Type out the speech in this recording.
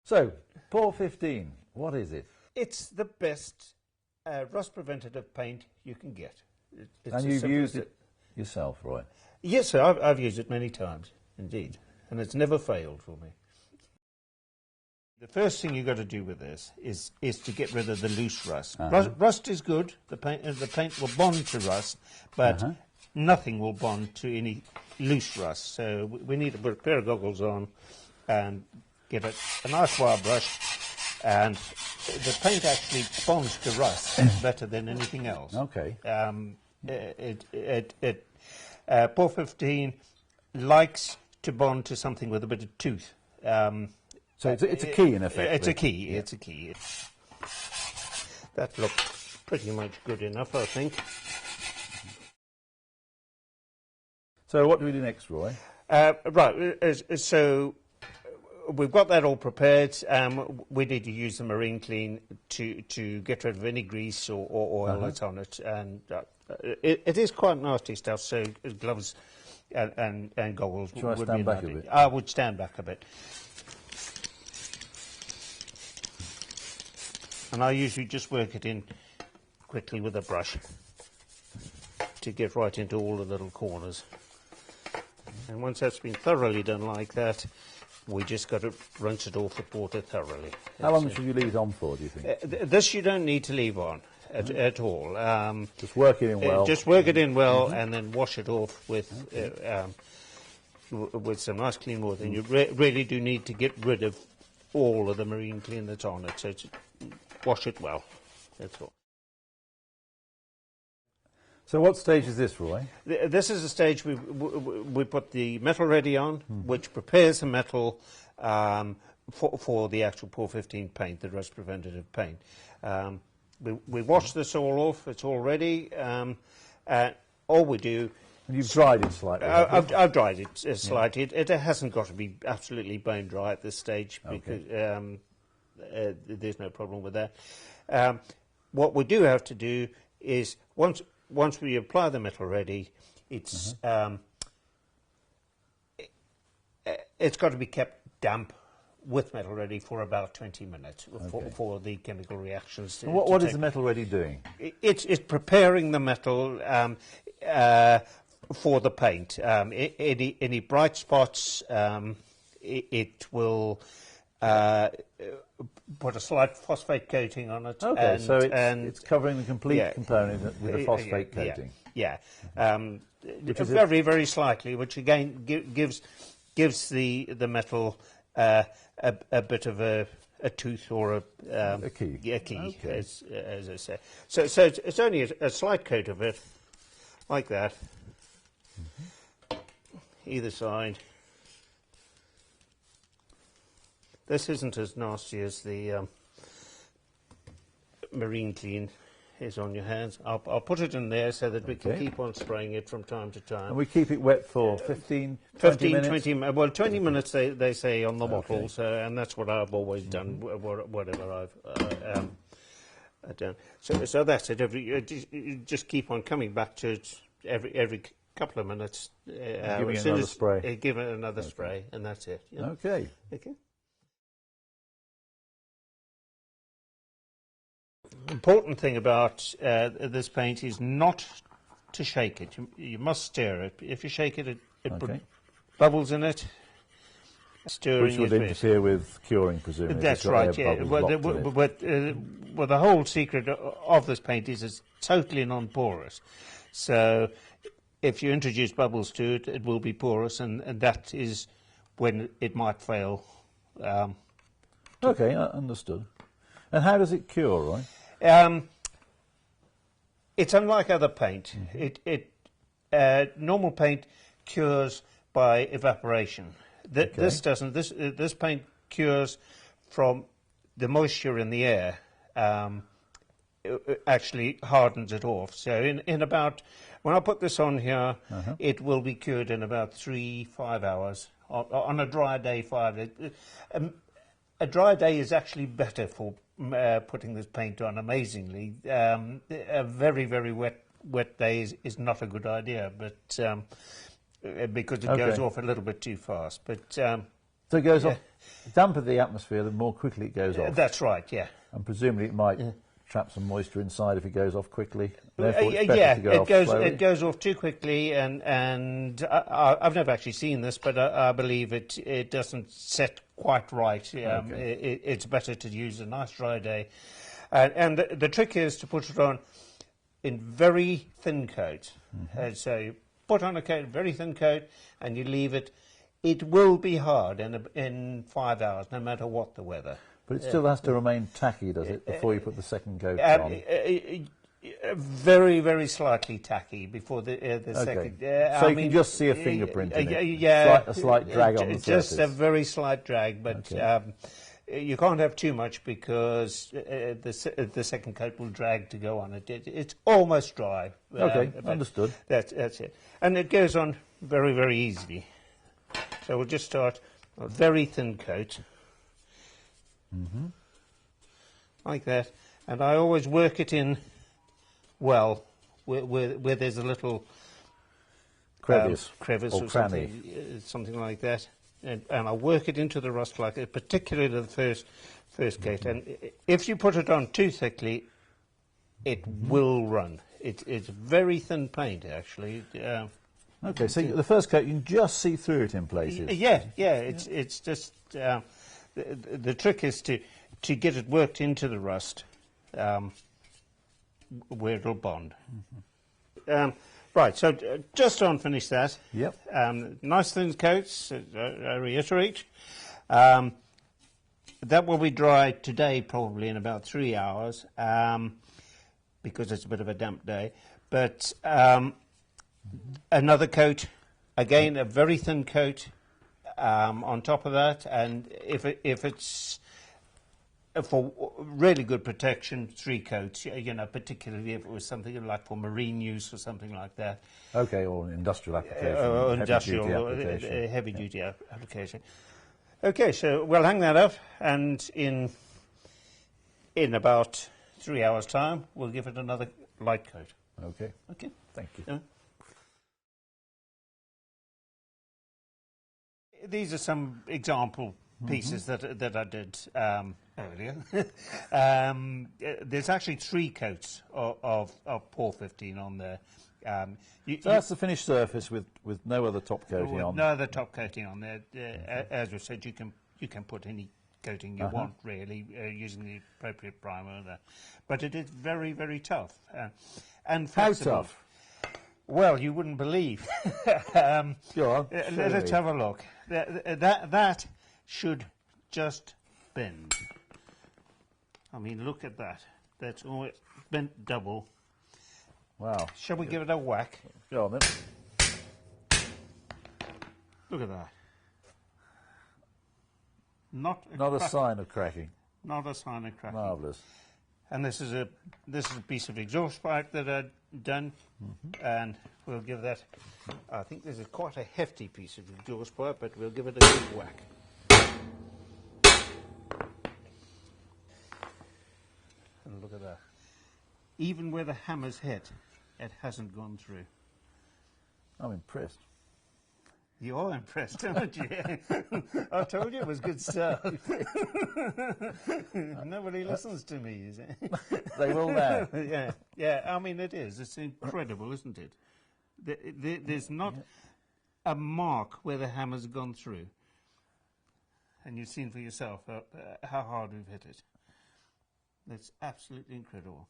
So, Pour 15, what is it? It's the best rust-preventative paint you can get. And you've used it yourself, Roy? Yes, sir, I've used it many times, indeed, and it's never failed for me. The first thing you've got to do with this is to get rid of the loose rust. Rust is good. The paint will bond to rust, but nothing will bond to any loose rust. So we need to put a pair of goggles on and get a nice wire brush, and the paint actually bonds to rust better than anything else. Okay. Pour 15 likes to bond to something with a bit of tooth. So it's a key, in effect. It's a key. Yeah. It's a key. That looks pretty much good enough, I think. So what do we do next, Roy? Right. So we've got that all prepared. We need to use the marine clean to get rid of any grease or oil that's on it, and it is quite nasty stuff. So gloves and goggles. Should I stand back a bit? I would stand back a bit. And I usually just work it in quickly with a brush to get right into all the little corners. And once that's been thoroughly done like that, we just got to rinse it off with water thoroughly. How long should you leave it on for, do you think? This you don't need to leave on at all. Just work it in well. Just work it in well and then wash it off with some nice clean water. And you really do need to get rid of all of the marine clean that's on it. So wash it well, that's all. So what stage is this, Roy? This is the stage we put the metal ready on, which prepares the metal for the actual Pour 15 paint, the rust preventative paint. We wash this all off, it's all ready. All we do... And you've dried it slightly? I've dried it slightly. It hasn't got to be absolutely bone dry at this stage, because there's no problem with that. What we do have to do is, once we apply the metal ready, it's it's got to be kept damp with metal ready for about 20 minutes for the chemical reactions to what is the metal ready doing? It's preparing the metal for the paint. Any bright spots, it will put a slight phosphate coating on it. Okay, so it's covering the complete component with a phosphate coating. Yeah, very, very slightly, which again gives the metal a bit of a tooth or a key. A key, okay. as I say. So it's only a slight coat of it, like that, either side. This isn't as nasty as the marine clean is on your hands. I'll put it in there so that we can keep on spraying it from time to time. And we keep it wet for 15, 20 minutes? 20 minutes they say on the bottle, and that's what I've always done, whatever I've done. So that's it. Just keep on coming back to it every couple of minutes. Give it another spray. Give it another spray, and that's it. Yeah. Okay. Important thing about this paint is not to shake it. You must stir it. If you shake it, it puts bubbles in it. Which would interfere with curing, presumably. That's right, yeah. Well, the whole secret of this paint is it's totally non-porous. So if you introduce bubbles to it, it will be porous, and that is when it might fail. Okay, understood. And how does it cure, Roy? It's unlike other paint. Normal paint cures by evaporation. This doesn't. This paint cures from the moisture in the air. It actually hardens it off. So in about, when I put this on here, it will be cured in about 3-5 hours. On a dry day, 5 days. A dry day is actually better for putting this paint on, amazingly. A very, very wet day is not a good idea, but because it goes off a little bit too fast. But So it goes off. The damper the atmosphere, the more quickly it goes off. That's right, yeah. And presumably it might trap some moisture inside if it goes off quickly. Therefore it's better to go off slowly. It goes off too quickly, and I've never actually seen this, but I believe it doesn't set quite right. It's better to use a nice dry day. And the trick is to put it on in very thin coat. So you put on a coat, very thin coat, and you leave it. It will be hard in 5 hours, no matter what the weather. But it still has to remain tacky, does it, before you put the second coat on? Very, very slightly tacky before the second. So you can just see a fingerprint in it. A slight drag on the surface. Just a very slight drag, but you can't have too much because the second coat will drag to go on it. It's almost dry. Okay, understood. That's it. And it goes on very, very easily. So we'll just start a very thin coat. Like that. And I always work it in well where there's a little crevice or something like that. And I work it into the rust like that, particularly the first coat. And if you put it on too thickly, it will run. It's very thin paint, actually. Okay, so the first coat, you can just see through it in places. It's just the trick is to get it worked into the rust where it'll bond. Right, so just to finish that. Yep. Nice thin coats, I reiterate. That will be dry today, probably in about 3 hours, because it's a bit of a damp day. But another coat, again, a very thin coat on top of that, and if it's for really good protection, 3 coats, particularly if it was something like for marine use or something like that. Okay, or an industrial application. Or heavy duty application. Okay, so we'll hang that up, and in about 3 hours' time, we'll give it another light coat. Okay. Okay. Thank you. These are some example pieces that I did earlier. There's actually 3 coats of POR 15 on there. So that's the finished surface with no other top coating on. No other top coating on there. As we said, you can put any coating you want, really, using the appropriate primer there. But it is very, very tough and flexible. How tough? Well, you wouldn't believe. Go on. Let us have a look. That should just bend. I mean, look at that. That's almost bent double. Wow. Shall we give it a whack? Go on then. Look at that. Not a sign of cracking. Not a sign of cracking. Marvellous. And this is a piece of exhaust pipe that I've done, and we'll give that. I think this is quite a hefty piece of exhaust pipe, but we'll give it a good whack. And look at that. Even where the hammer's hit, it hasn't gone through. I'm impressed. You are impressed, aren't you? I told you it was good stuff. Nobody listens to me, is it? They will now. Yeah. I mean, it is. It's incredible, isn't it? There's not a mark where the hammer's gone through. And you've seen for yourself how hard we've hit it. That's absolutely incredible.